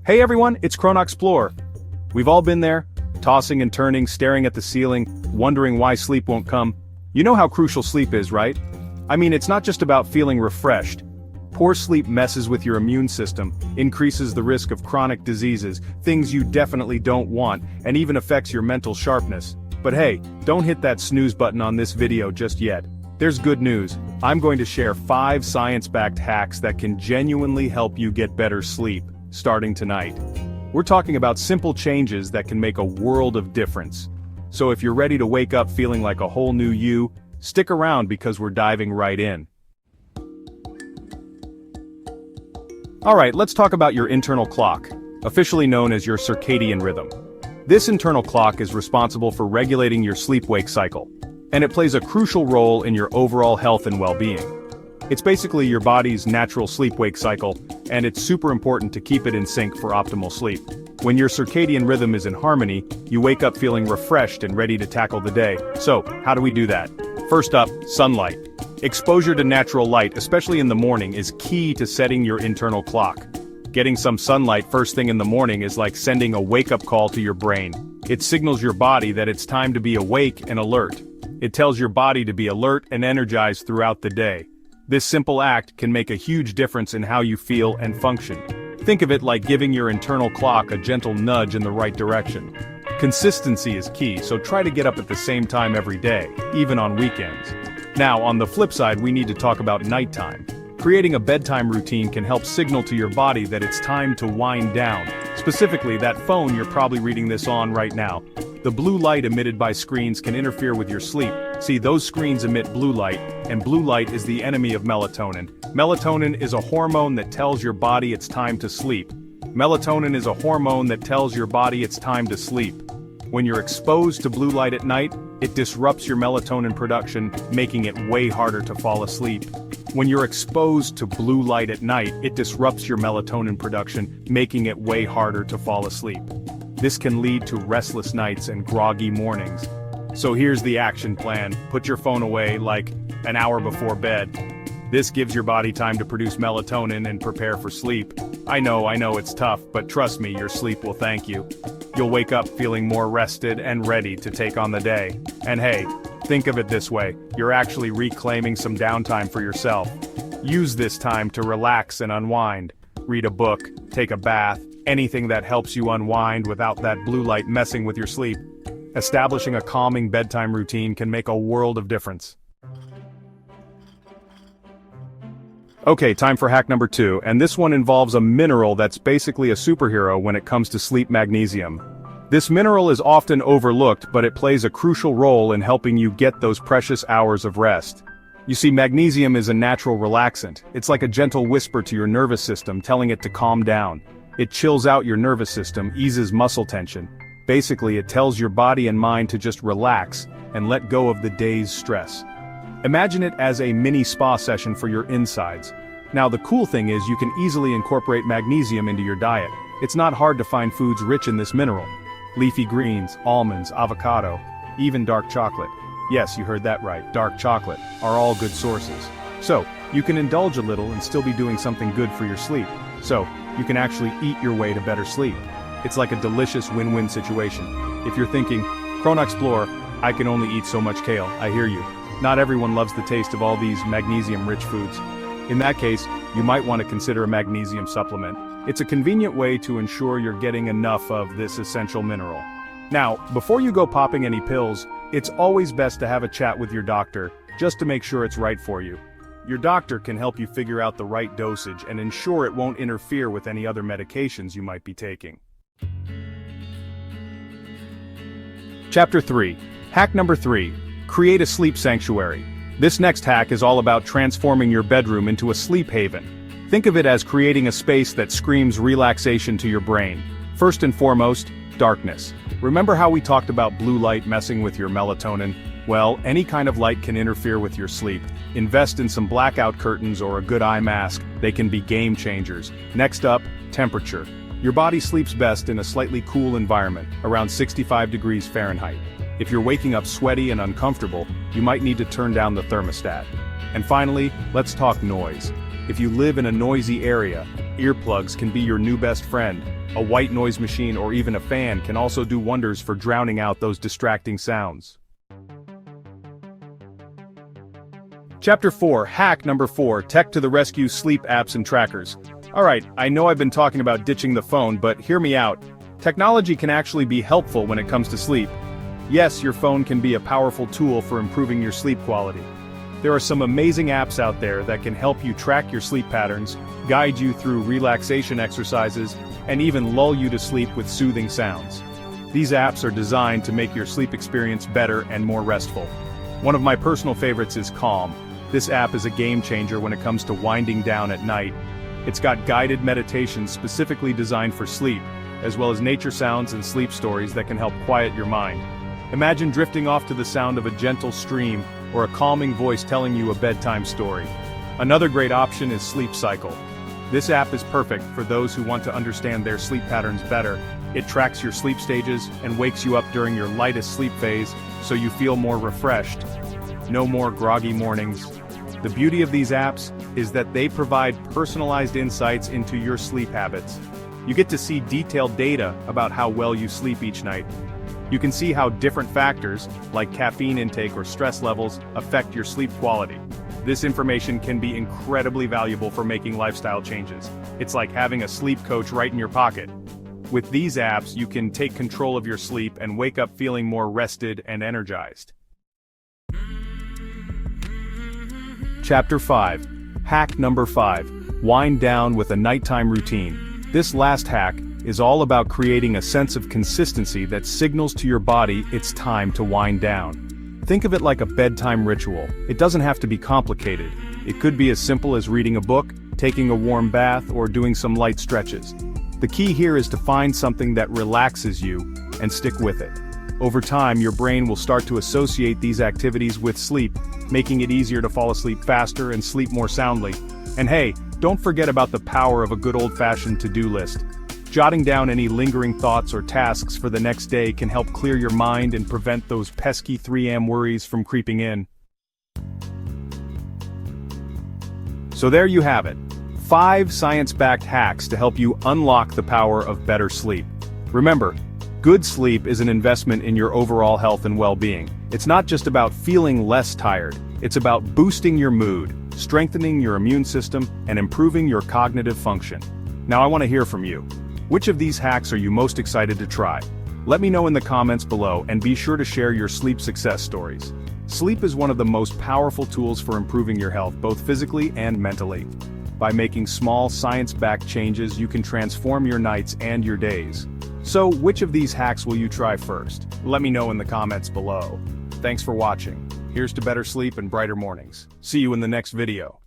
Hey everyone, it's Chronoxplore. We've all been there, tossing and turning, staring at the ceiling, wondering why sleep won't come. You know how crucial sleep is, right? I mean, it's not just about feeling refreshed. Poor sleep messes with your immune system, increases the risk of chronic diseases, things you definitely don't want, and even affects your mental sharpness. But hey, don't hit that snooze button on this video just yet. There's good news. I'm going to share 5 science-backed hacks that can genuinely help you get better sleep, starting tonight. We're talking about simple changes that can make a world of difference. So if you're ready to wake up feeling like a whole new you, stick around because we're diving right in. Alright, let's talk about your internal clock, officially known as your circadian rhythm. This internal clock is responsible for regulating your sleep-wake cycle, and it plays a crucial role in your overall health and well-being. It's basically your body's natural sleep-wake cycle, and it's super important to keep it in sync for optimal sleep. When your circadian rhythm is in harmony, you wake up feeling refreshed and ready to tackle the day. So, how do we do that? First up, sunlight. Exposure to natural light, especially in the morning, is key to setting your internal clock. Getting some sunlight first thing in the morning is like sending a wake-up call to your brain. It signals your body that it's time to be awake and alert. It tells your body to be alert and energized throughout the day. This simple act can make a huge difference in how you feel and function. Think of it like giving your internal clock a gentle nudge in the right direction. Consistency is key, so try to get up at the same time every day, even on weekends. Now, on the flip side, we need to talk about nighttime. Creating a bedtime routine can help signal to your body that it's time to wind down. Specifically, that phone you're probably reading this on right now. The blue light emitted by screens can interfere with your sleep. See, those screens emit blue light, and blue light is the enemy of melatonin. Melatonin is a hormone that tells your body it's time to sleep. Melatonin is a hormone that tells your body it's time to sleep. When you're exposed to blue light at night, it disrupts your melatonin production, making it way harder to fall asleep. When you're exposed to blue light at night, it disrupts your melatonin production, making it way harder to fall asleep. This can lead to restless nights and groggy mornings. So here's the action plan. Put your phone away like an hour before bed. This gives your body time to produce melatonin and prepare for sleep. I know it's tough, but trust me, your sleep will thank you. You'll wake up feeling more rested and ready to take on the day. And hey, think of it this way, you're actually reclaiming some downtime for yourself. Use this time to relax and unwind. Read a book, take a bath, anything that helps you unwind without that blue light messing with your sleep. Establishing a calming bedtime routine can make a world of difference. Okay, time for hack number 2, and this one involves a mineral that's basically a superhero when it comes to sleep: magnesium. This mineral is often overlooked, but it plays a crucial role in helping you get those precious hours of rest. You see, magnesium is a natural relaxant. It's like a gentle whisper to your nervous system, telling it to calm down. It chills out your nervous system, eases muscle tension. Basically, it tells your body and mind to just relax and let go of the day's stress. Imagine it as a mini spa session for your insides. Now, the cool thing is you can easily incorporate magnesium into your diet. It's not hard to find foods rich in this mineral. Leafy greens, almonds, avocado, even dark chocolate. Yes, you heard that right, dark chocolate are all good sources. So, you can indulge a little and still be doing something good for your sleep. So, you can actually eat your way to better sleep. It's like a delicious win-win situation. If you're thinking, Chronoxplore, I can only eat so much kale, I hear you. Not everyone loves the taste of all these magnesium-rich foods. In that case, you might want to consider a magnesium supplement. It's a convenient way to ensure you're getting enough of this essential mineral. Now, before you go popping any pills, it's always best to have a chat with your doctor, just to make sure it's right for you. Your doctor can help you figure out the right dosage and ensure it won't interfere with any other medications you might be taking. Chapter 3. Hack number 3. Create a sleep sanctuary. This next hack is all about transforming your bedroom into a sleep haven. Think of it as creating a space that screams relaxation to your brain. First and foremost, darkness. Remember how we talked about blue light messing with your melatonin? Well, any kind of light can interfere with your sleep. Invest in some blackout curtains or a good eye mask. They can be game changers. Next up, temperature. Your body sleeps best in a slightly cool environment, around 65 degrees Fahrenheit. If you're waking up sweaty and uncomfortable, you might need to turn down the thermostat. And finally, let's talk noise. If you live in a noisy area, Earplugs can be your new best friend. A white noise machine or even a fan can also do wonders for drowning out those distracting sounds. Chapter 4, Hack number 4, Tech to the Rescue Sleep Apps and Trackers. Alright, I know I've been talking about ditching the phone, but hear me out. Technology can actually be helpful when it comes to sleep. Yes, your phone can be a powerful tool for improving your sleep quality. There are some amazing apps out there that can help you track your sleep patterns, guide you through relaxation exercises, and even lull you to sleep with soothing sounds. These apps are designed to make your sleep experience better and more restful. One of my personal favorites is Calm. This app is a game changer when it comes to winding down at night. It's got guided meditations specifically designed for sleep, as well as nature sounds and sleep stories that can help quiet your mind. Imagine drifting off to the sound of a gentle stream or a calming voice telling you a bedtime story. Another great option is Sleep Cycle. This app is perfect for those who want to understand their sleep patterns better. It tracks your sleep stages and wakes you up during your lightest sleep phase, so you feel more refreshed. No more groggy mornings. The beauty of these apps is that they provide personalized insights into your sleep habits. You get to see detailed data about how well you sleep each night. You can see how different factors, like caffeine intake or stress levels, affect your sleep quality. This information can be incredibly valuable for making lifestyle changes. It's like having a sleep coach right in your pocket. With these apps, you can take control of your sleep and wake up feeling more rested and energized. Chapter 5, Hack number 5, Wind Down with a Nighttime Routine. This last hack is all about creating a sense of consistency that signals to your body it's time to wind down. Think of it like a bedtime ritual. It doesn't have to be complicated. It could be as simple as reading a book, taking a warm bath, or doing some light stretches. The key here is to find something that relaxes you and stick with it. Over time, your brain will start to associate these activities with sleep, making it easier to fall asleep faster and sleep more soundly. And hey, don't forget about the power of a good old-fashioned to-do list. Jotting down any lingering thoughts or tasks for the next day can help clear your mind and prevent those pesky 3 a.m. worries from creeping in. So there you have it. 5 science-backed hacks to help you unlock the power of better sleep. Remember, good sleep is an investment in your overall health and well-being. It's not just about feeling less tired, it's about boosting your mood, strengthening your immune system, and improving your cognitive function. Now I want to hear from you. Which of these hacks are you most excited to try? Let me know in the comments below, and be sure to share your sleep success stories. Sleep is one of the most powerful tools for improving your health, both physically and mentally. By making small science-backed changes, you can transform your nights and your days. So, which of these hacks will you try first? Let me know in the comments below. Thanks for watching. Here's to better sleep and brighter mornings. See you in the next video.